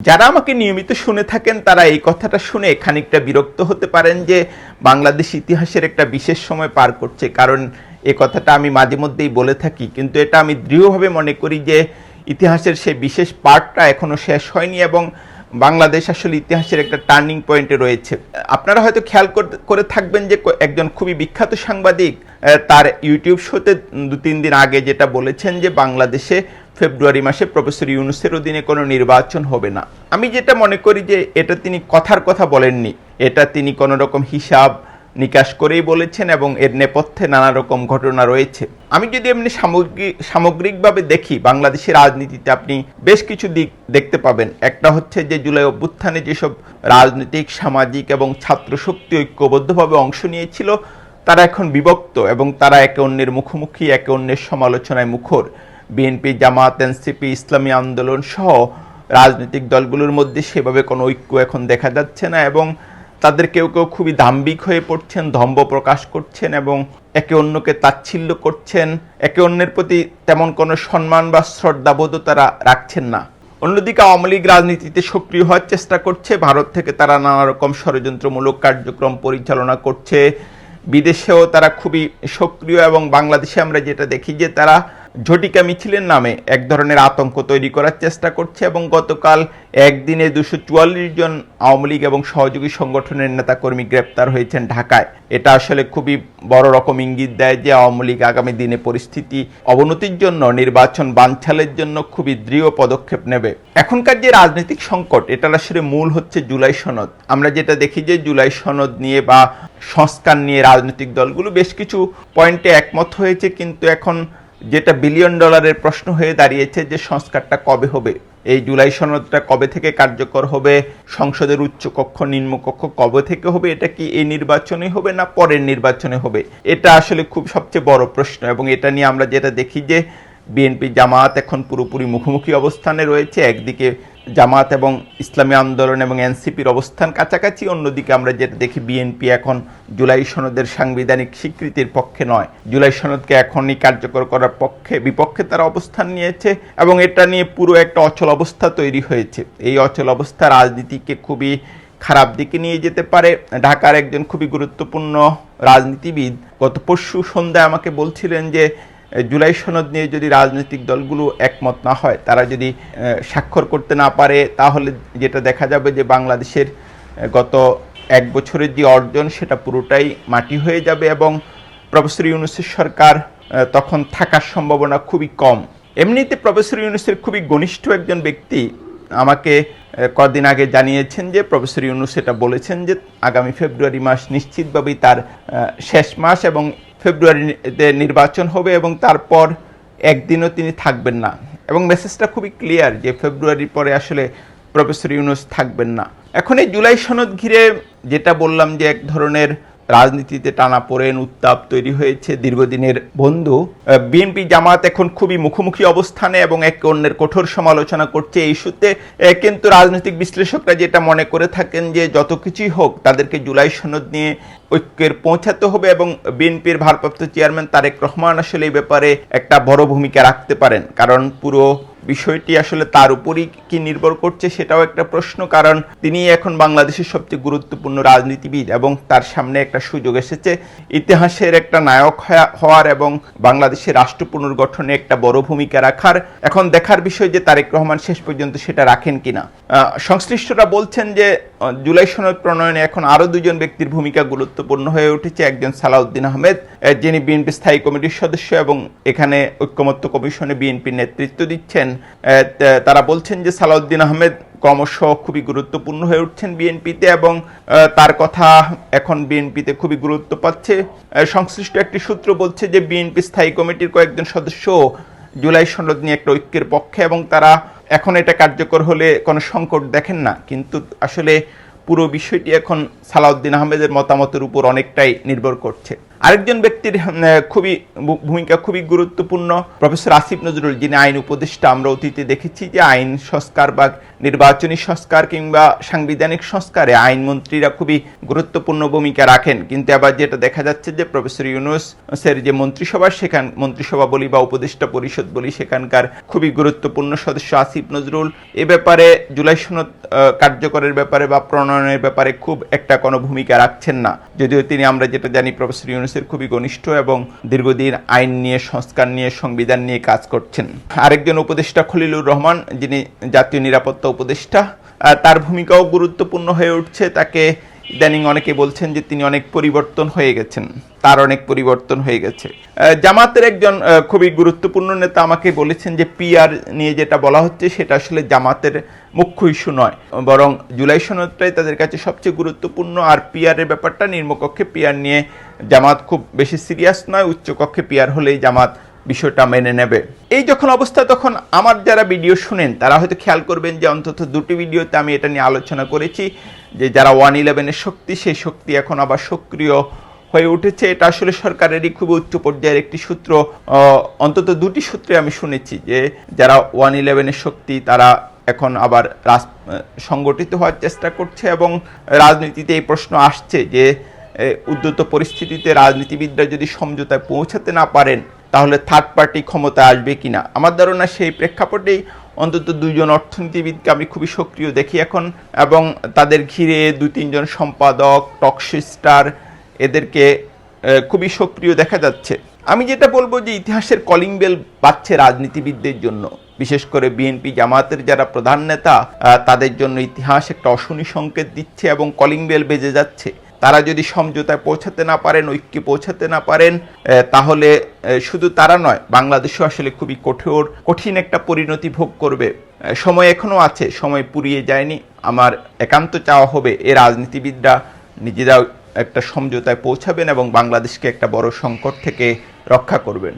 যারা আমাকে নিয়মিত শুনে থাকেন তারা এই কথাটা শুনে খানিকটা বিরক্ত হতে পারেন যে বাংলাদেশ ইতিহাসের একটা বিশেষ সময় পার করছে, কারণ এই কথাটা আমি মাঝে মধ্যেই বলে থাকি, কিন্তু এটা আমি দৃঢ়ভাবে মনে করি যে ইতিহাসের সেই বিশেষ পার্টটা এখনো শেষ হয়নি এবং বাংলাদেশ আসলে ইতিহাসের একটা টার্নিং পয়েন্টে রয়েছে। আপনারা হয়তো খেয়াল করে থাকবেন যে একজন খুবই বিখ্যাত সাংবাদিক তার ইউটিউব শোতে 2-3 দিন আগে যেটা বলেছেন যে বাংলাদেশে ফেব্রুয়ারি মাসে প্রফেসর ইউনূসের অধীনে কোনো নির্বাচন হবে না। আমি যেটা মনে করি যে এটা তিনি কথার কথা বলেননি, এটা তিনি কোনো রকম হিসাব নিকাশ করেই বলেছেন এবং এর নেপথ্যে নানা রকম ঘটনা রয়েছে। আমি যদি এমনি সামগ্রিকভাবে দেখি বাংলাদেশের রাজনীতিতে আপনি বেশ কিছু দিক দেখতে পাবেন। একটা হচ্ছে যে জুলাই অভ্যুত্থানে যেসব রাজনৈতিক, সামাজিক এবং ছাত্র শক্তি ঐক্যবদ্ধভাবে অংশ নিয়েছিল তারা এখন বিভক্ত এবং তারা একে অন্যের মুখোমুখি, একে অন্যের সমালোচনায় মুখর। বিএনপি, জামাত, এনসিপি, ইসলামী আন্দোলন সহ রাজনৈতিক দলগুলোর মধ্যে সেভাবে কোনো ঐক্য এখন দেখা যাচ্ছে না এবং তাদের কেউ কেউ খুবই দাম্ভিক হয়ে পড়ছেন, দম্ভ প্রকাশ করছেন এবং একে অন্যকে তাচ্ছিল্য করছেন, একে অন্যের প্রতি তেমন কোনো সম্মান বা শ্রদ্ধাবোধও তারা রাখছেন না। অন্যদিকে আওয়ামী লীগ রাজনীতিতে সক্রিয় হওয়ার চেষ্টা করছে, ভারত থেকে তারা নানা রকম ষড়যন্ত্রমূলক কার্যক্রম পরিচালনা করছে, বিদেশেও তারা খুবই সক্রিয় এবং বাংলাদেশে আমরা যেটা দেখি যে তারা ঝটিকা মিছিলের নামে এক ধরনের আতঙ্ক তৈরি করার চেষ্টা করছে এবং গতকাল একদিনে 244 জন আওয়ামী লীগ এবং সহযোগী সংগঠনের নেতাকর্মী গ্রেপ্তার হয়েছেন ঢাকায়। এটা আসলে খুবই বড় রকম ইঙ্গিত দেয় যে আওয়ামী লীগ আগামী দিনে পরিস্থিতি অবনতির জন্য, নির্বাচন বানচালের জন্য খুবই দৃঢ় পদক্ষেপ নেবে। এখনকার যে রাজনৈতিক সংকট, এটার আসলে মূল হচ্ছে জুলাই সনদ। আমরা যেটা দেখি যে জুলাই সনদ নিয়ে বা সংস্কার নিয়ে রাজনৈতিক দলগুলো বেশ কিছু পয়েন্টে একমত হয়েছে, কিন্তু এখন যেটা বিলিয়ন ডলারের প্রশ্ন হয়ে দাঁড়িয়েছে যে সংস্কারটা কবে হবে, এই জুলাই সনদটা কবে থেকে কার্যকর হবে, সংসদের উচ্চকক্ষ নিম্নকক্ষ কবে থেকে হবে, এটা কি এই নির্বাচনে হবে না পরের নির্বাচনে হবে, এটা আসলে খুব সবচেয়ে বড় প্রশ্ন। এবং এটা নিয়ে আমরা যেটা দেখি যে বিএনপি, জামাত এখন পুরোপুরি মুখোমুখি অবস্থানে রয়েছে। একদিকে জামাত এবং ইসলামী আন্দোলন এবং এনসিপির অবস্থান কাছাকাছি, অন্যদিকে আমরা যেটা দেখি বিএনপি এখন জুলাই সনদের সাংবিধানিক স্বীকৃতির পক্ষে নয়, জুলাই সনদকে এখনই কার্যকর করার বিপক্ষে তারা অবস্থান নিয়েছে এবং এটা নিয়ে পুরো একটা অচল অবস্থা তৈরি হয়েছে। এই অচল অবস্থা রাজনীতিকে খুবই খারাপ দিকে নিয়ে যেতে পারে। ঢাকার একজন খুবই গুরুত্বপূর্ণ রাজনীতিবিদ গত পরশু সন্ধ্যায় আমাকে বলছিলেন যে জুলাই সনদ নিয়ে যদি রাজনৈতিক দলগুলো একমত না হয়, তারা যদি স্বাক্ষর করতে না পারে, তাহলে যেটা দেখা যাবে যে বাংলাদেশের গত 1 বছরের যে অর্জন সেটা পুরোটাই মাটি হয়ে যাবে এবং প্রফেসর ইউনূসের সরকার তখন থাকার সম্ভাবনা খুবই কম। এমনিতে প্রফেসর ইউনূসের খুবই ঘনিষ্ঠ একজন ব্যক্তি আমাকে কদিন আগে জানিয়েছেন যে প্রফেসর ইউনূস এটা বলেছেন যে আগামী ফেব্রুয়ারি মাস নিশ্চিতভাবেই তার শেষ মাস এবং ফেব্রুয়ারিতে নির্বাচন হবে এবং তারপর একদিনও তিনি থাকবেন না এবং মেসেজটা খুবই ক্লিয়ার যে ফেব্রুয়ারির পরে আসলে প্রফেসর ইউনূস থাকবেন না। এখন এই জুলাই সনদ ঘিরে যেটা বললাম যে এক ধরনের রাজনীতিতে টানাপোড়েন, উত্তাপ তৈরি হয়েছে। দীর্ঘদিনের বন্ধু বিএনপি, জামাত এখন খুবই মুখোমুখি অবস্থানে এবং একে অন্যের কঠোর সমালোচনা করছে এই ইস্যুতে, কিন্তু রাজনৈতিক বিশ্লেষকরা যেটা মনে করে থাকেন যে যত কিছুই হোক তাদেরকে জুলাই সনদ নিয়ে ঐক্যের পৌঁছাতে হবে এবং বিএনপির ভারপ্রাপ্ত চেয়ারম্যান তারেক রহমান আসলে এই ব্যাপারে একটা বড় ভূমিকা রাখতে পারেন, কারণ পুরো বিষয়টি আসলে তার উপরই কি নির্ভর করছে সেটাও একটা প্রশ্ন, কারণ তিনি এখন বাংলাদেশের সবচেয়ে গুরুত্বপূর্ণ রাজনীতিবিদ এবং তার সামনে একটা সুযোগ এসেছে ইতিহাসের একটা নায়ক হওয়ার এবং বাংলাদেশের রাষ্ট্র পুনর্গঠনে একটা বড় ভূমিকা রাখার। এখন দেখার বিষয় যে তারেক রহমান শেষ পর্যন্ত সেটা রাখেন কিনা। সংশ্লিষ্টরা বলছেন যে জুলাই সনদ প্রণয়নে এখন আরো 2 জন ব্যক্তির ভূমিকা গুরুত্বপূর্ণ হয়ে উঠেছে। একজন সালাউদ্দিন আহমেদ, যিনি বিএনপি স্থায়ী কমিটির সদস্য এবং এখানে ঐক্যমত্য কমিশনে বিএনপির নেতৃত্ব দিচ্ছেন। তারা বলছেন যে সালাউদ্দিন আহমেদ ক্রমশ খুবই গুরুত্বপূর্ণ হয়ে উঠছেন বিএনপিতে এবং তার কথা এখন বিএনপিতে খুবই গুরুত্ব পাচ্ছে। সংশ্লিষ্ট একটি সূত্র বলছে যে বিএনপি স্থায়ী কমিটির কয়েকজন সদস্য জুলাই সনদ নিয়ে একটা ঐক্যের পক্ষে এবং তারা এখন এটা কার্যকর হলে কোনো সংকট দেখেন না, কিন্তু আসলে পুরো বিষয়টি এখন সালাউদ্দিন আহমেদের মতামতের উপর অনেকটাই নির্ভর করছে। আরেকজন ব্যক্তির ভূমিকা খুবই গুরুত্বপূর্ণ, প্রফেসর আসিফ নজরুল, যিনি আইন উপদেষ্টা। আমরা অতীতে দেখেছি যে আইন সংস্কার বা নির্বাচনী সংস্কার কিংবা সাংবিধানিক সংস্কারে আইনমন্ত্রীরা খুবই গুরুত্বপূর্ণ ভূমিকা রাখেন, কিন্তু এবার যেটা দেখা যাচ্ছে যে প্রফেসর ইউনূসের যে মন্ত্রিসভা বলি বা উপদেষ্টা পরিষদ বলি, সেখানকার খুবই গুরুত্বপূর্ণ সদস্য আসিফ নজরুল এ ব্যাপারে জুলাই সনদ কার্যকরের ব্যাপারে বা প্রণয়নের ব্যাপারে খুব একটা কোনো ভূমিকা রাখছেন না, যদিও তিনি, আমরা যেটা জানি, প্রফেসর ইউনূসের খুবই ঘনিষ্ঠ এবং দীর্ঘদিন আইন নিয়ে, সংস্কার নিয়ে, সংবিধান নিয়ে কাজ করছেন। আরেকজন উপদেষ্টা খলিলুর রহমান, যিনি জাতীয় নিরাপত্তা উপদেষ্টা, তার ভূমিকাও গুরুত্বপূর্ণ হয়ে উঠছে। তাকে ইদানিং অনেকে বলছেন যে তিনি অনেক পরিবর্তন হয়ে গেছেন, তার অনেক পরিবর্তন হয়ে গেছে। জামাতের একজন খুবই গুরুত্বপূর্ণ নেতা আমাকে বলেছেন যে পিআর নিয়ে যেটা বলা হচ্ছে সেটা আসলে জামাতের মুখ্য ইস্যু নয়, বরং জুলাই সনদটাই তাদের কাছে সবচেয়ে গুরুত্বপূর্ণ। আর পিআরের ব্যাপারটা, নিম্নকক্ষে পিআর নিয়ে জামাত খুব বেশি সিরিয়াস নয়, উচ্চকক্ষে পিআর হলেই জামাত বিষয়টা মেনে নেবে। এই যখন অবস্থা, তখন আমার যারা ভিডিও শুনেন তারা হয়তো খেয়াল করবেন যে অন্তত দুটি ভিডিওতে আমি এটা নিয়ে আলোচনা করেছি যে যারা 111-এর শক্তি, সেই শক্তি এখন আবার সক্রিয় হয়ে উঠেছে। এটা আসলে সরকারেরই খুব উচ্চ পর্যায়ের একটি সূত্র, অন্তত দুটি সূত্রে আমি শুনেছি যে যারা 111-এর শক্তি তারা এখন আবার সংগঠিত হওয়ার চেষ্টা করছে। এবং রাজনীতিতে এই প্রশ্ন আসছে যে উদ্যত পরিস্থিতিতে রাজনীতিবিদরা যদি সমঝোতায় পৌঁছাতে না পারেন তাহলে থার্ড পার্টি ক্ষমতা আসবে কিনা। আমার ধারণা সেই প্রেক্ষাপটেই অন্তত দুইজন অর্থনীতিবিদকে আমি খুবই সক্রিয় দেখি এখন, এবং তাদের ঘিরে 2-3 জন সম্পাদক, টকশিস্টার, এদেরকে খুবই সক্রিয় দেখা যাচ্ছে। আমি যেটা বলবো যে ইতিহাসের কলিং বেল বাজছে রাজনীতিবিদদের জন্য, বিশেষ করে বিএনপি জামাতের যারা প্রধান নেতা, তাদের জন্য ইতিহাস একটা অশনি সংকেত দিচ্ছে এবং কলিং বেল বেজে যাচ্ছে। তারা যদি সমঝোতায় পৌঁছাতে না পারেন, ঐক্যে পৌঁছাতে না পারেন, তাহলে শুধু তারা নয়, বাংলাদেশও আসলে খুবই কঠিন একটা পরিণতি ভোগ করবে। সময় এখনো আছে, সময় পুরিয়ে যায়নি। আমার একান্ত চাওয়া হবে এই রাজনীতিবিদরা নিজেরাও একটা সমঝোতায় পৌঁছাবেন এবং বাংলাদেশকে একটা বড় সংকট থেকে রক্ষা করবেন।